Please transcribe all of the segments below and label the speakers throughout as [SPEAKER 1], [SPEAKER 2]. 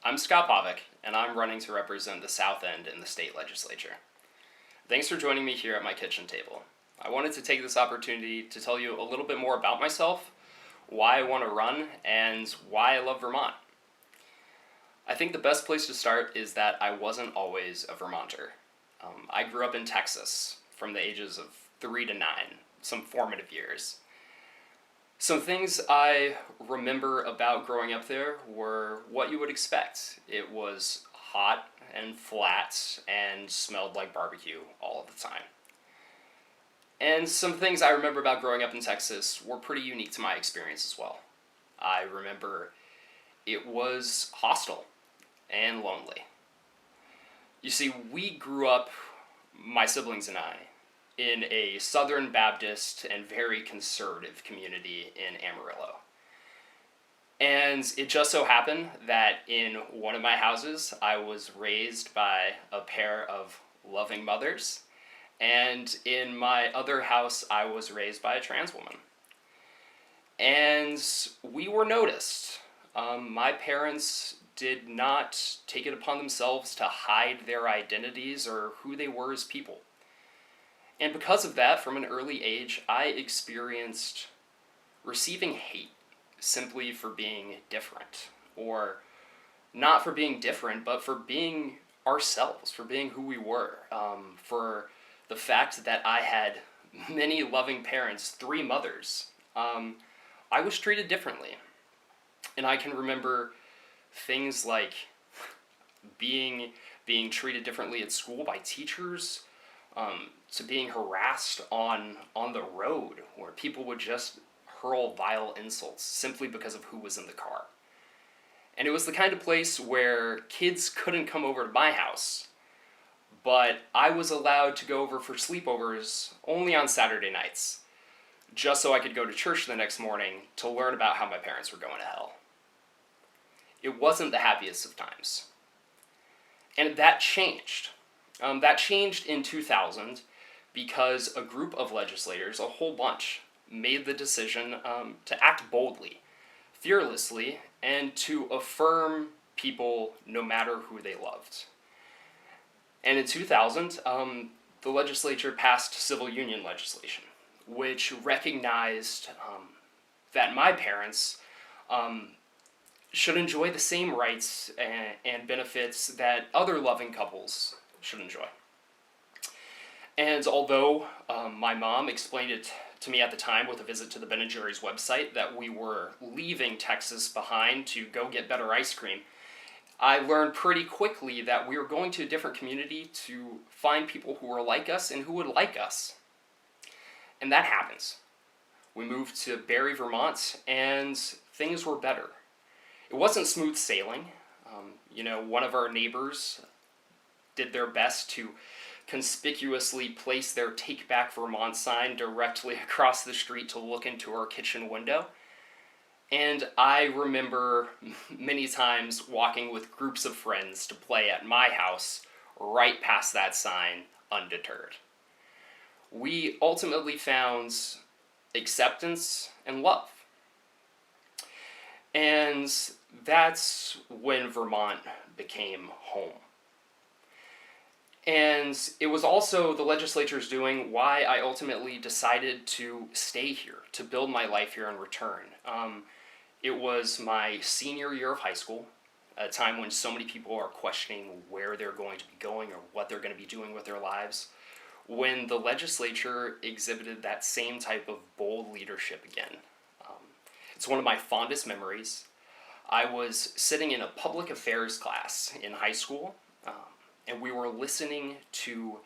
[SPEAKER 1] I'm Scott Pavick, and I'm running to represent the South End in the state legislature. Thanks for joining me here at my kitchen table. I wanted to take this opportunity to tell you a little bit more about myself, why I want to run, and why I love Vermont. I think the best place to start is that I wasn't always a Vermonter. I grew up in Texas from the ages of 3 to 9, some formative years. Some things I remember about growing up there were what you would expect. It was hot and flat and smelled like barbecue all of the time. And some things I remember about growing up in Texas were pretty unique to my experience as well. I remember it was hostile and lonely. You see, we grew up, my siblings and I, in a Southern Baptist and very conservative community in Amarillo. And it just so happened that in one of my houses, I was raised by a pair of loving mothers, and in my other house, I was raised by a trans woman. And we were noticed. My parents did not take it upon themselves to hide their identities or who they were as people. And because of that, from an early age, I experienced receiving hate simply for being different. Or not for being different, but for being ourselves, for being who we were. For the fact that I had many loving parents, 3 mothers. I was treated differently. And I can remember things like being treated differently at school by teachers, to being harassed on the road, where people would just hurl vile insults simply because of who was in the car. And it was the kind of place where kids couldn't come over to my house, but I was allowed to go over for sleepovers only on Saturday nights, just so I could go to church the next morning to learn about how my parents were going to hell. It wasn't the happiest of times. And that changed. That changed in 2000 because a group of legislators, a whole bunch, made the decision to act boldly, fearlessly, and to affirm people no matter who they loved. And in 2000, the legislature passed civil union legislation, which recognized that my parents should enjoy the same rights and benefits that other loving couples should enjoy. And although my mom explained it to me at the time with a visit to the Ben & Jerry's website that we were leaving Texas behind to go get better ice cream, I learned pretty quickly that we were going to a different community to find people who were like us and who would like us. And that happens. We moved to Barre, Vermont, and things were better. It wasn't smooth sailing. One of our neighbors did their best to conspicuously place their Take Back Vermont sign directly across the street to look into our kitchen window. And I remember many times walking with groups of friends to play at my house right past that sign, undeterred. We ultimately found acceptance and love. And that's when Vermont became home. And it was also the legislature's doing why I ultimately decided to stay here, to build my life here and return. It was my senior year of high school, a time when so many people are questioning where they're going to be going or what they're going to be doing with their lives, when the legislature exhibited that same type of bold leadership again. It's one of my fondest memories. I was sitting in a public affairs class in high school, and we were listening to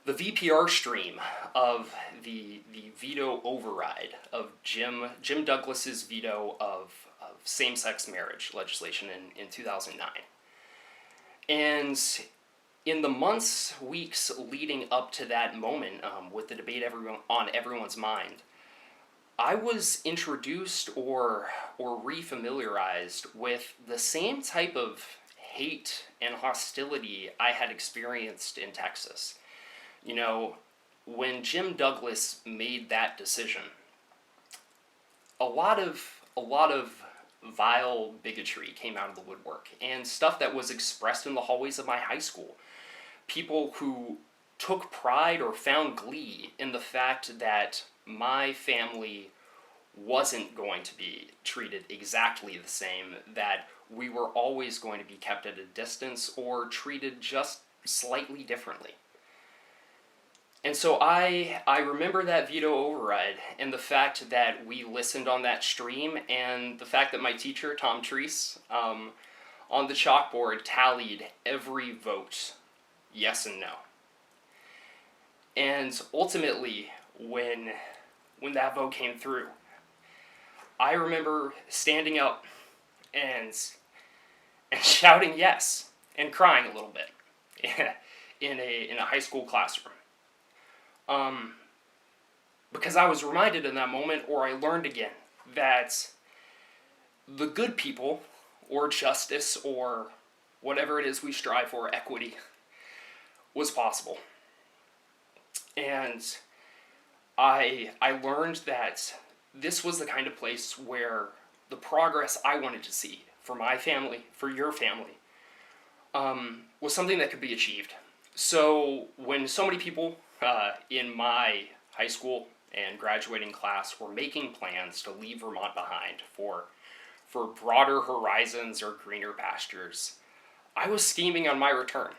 [SPEAKER 1] the VPR stream of the veto override of Jim Douglas's veto of same-sex marriage legislation in 2009. And in the months, weeks leading up to that moment, with the debate on everyone's mind, I was introduced or refamiliarized with the same type of hate and hostility I had experienced in Texas. When Jim Douglas made that decision, a lot of vile bigotry came out of the woodwork, and stuff that was expressed in the hallways of my high school. People who took pride or found glee in the fact that my family wasn't going to be treated exactly the same, that we were always going to be kept at a distance or treated just slightly differently. And so I remember that veto override and the fact that we listened on that stream, and the fact that my teacher, Tom Treese, on the chalkboard tallied every vote, yes and no. And ultimately, when that vote came through, I remember standing up and shouting yes and crying a little bit in a high school classroom. Because I was reminded in that moment, or I learned again, that the good people, or justice, or whatever it is we strive for, equity, was possible. And I learned that this was the kind of place where the progress I wanted to see for my family, for your family, was something that could be achieved. So when so many people in my high school and graduating class were making plans to leave Vermont behind for broader horizons or greener pastures, I was scheming on my return.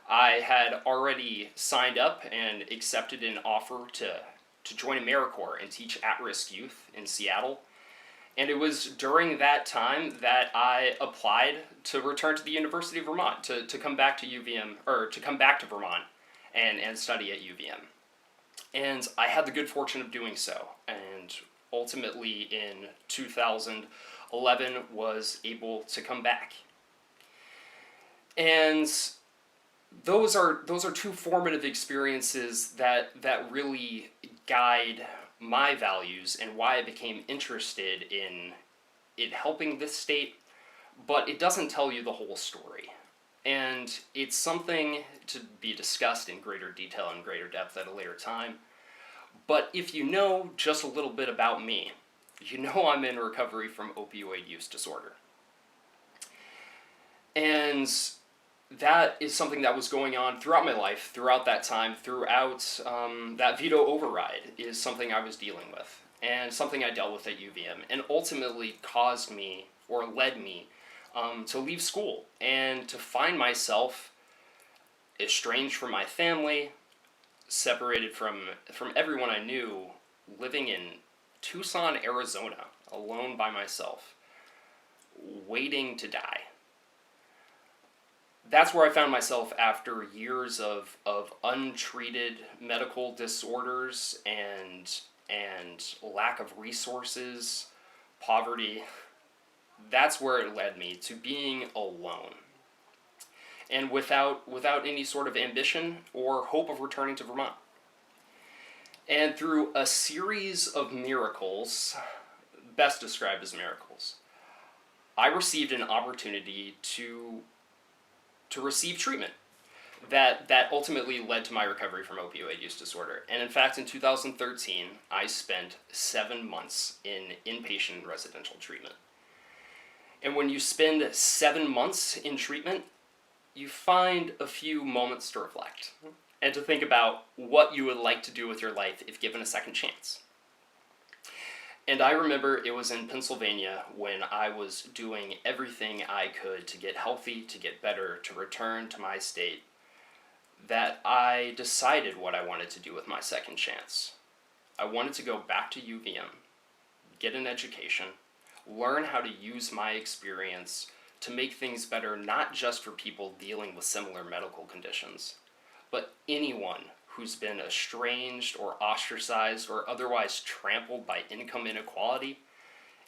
[SPEAKER 1] I had already signed up and accepted an offer to join AmeriCorps and teach at-risk youth in Seattle. And it was during that time that I applied to return to the University of Vermont, to come back to UVM, or to come back to Vermont and study at UVM. And I had the good fortune of doing so, and ultimately in 2011 was able to come back. And those are two formative experiences that really guide my values and why I became interested in helping this state, but it doesn't tell you the whole story. And it's something to be discussed in greater detail and greater depth at a later time. But if you know just a little bit about me, you know I'm in recovery from opioid use disorder. And that is something that was going on throughout my life, throughout that time, throughout that veto override is something I was dealing with, and something I dealt with at UVM, and ultimately caused me, or led me, to leave school, and to find myself estranged from my family, separated from everyone I knew, living in Tucson, Arizona, alone by myself, waiting to die. That's where I found myself after years of untreated medical disorders and lack of resources, poverty. That's where it led me to being alone, and without any sort of ambition or hope of returning to Vermont. And through a series of miracles, best described as miracles, I received an opportunity to receive treatment that ultimately led to my recovery from opioid use disorder. And in fact, in 2013, I spent 7 months in inpatient residential treatment. And when you spend 7 months in treatment, you find a few moments to reflect and to think about what you would like to do with your life if given a second chance. And I remember it was in Pennsylvania when I was doing everything I could to get healthy, to get better, to return to my state, that I decided what I wanted to do with my second chance. I wanted to go back to UVM, get an education, learn how to use my experience to make things better, not just for people dealing with similar medical conditions, but anyone who's been estranged or ostracized or otherwise trampled by income inequality,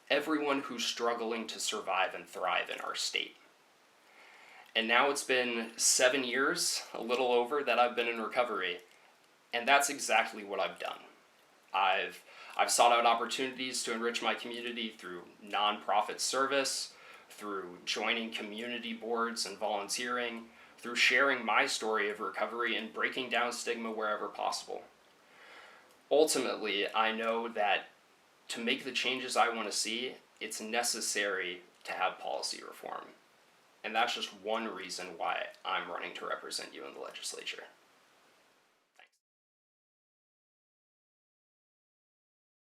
[SPEAKER 1] everyone who's struggling to survive and thrive in our state. And now it's been 7 years, a little over, that I've been in recovery, and that's exactly what I've done. I've sought out opportunities to enrich my community through nonprofit service, through joining community boards and volunteering, through sharing my story of recovery and breaking down stigma wherever possible. Ultimately, I know that to make the changes I want to see, it's necessary to have policy reform. And that's just one reason why I'm running to represent you in the legislature.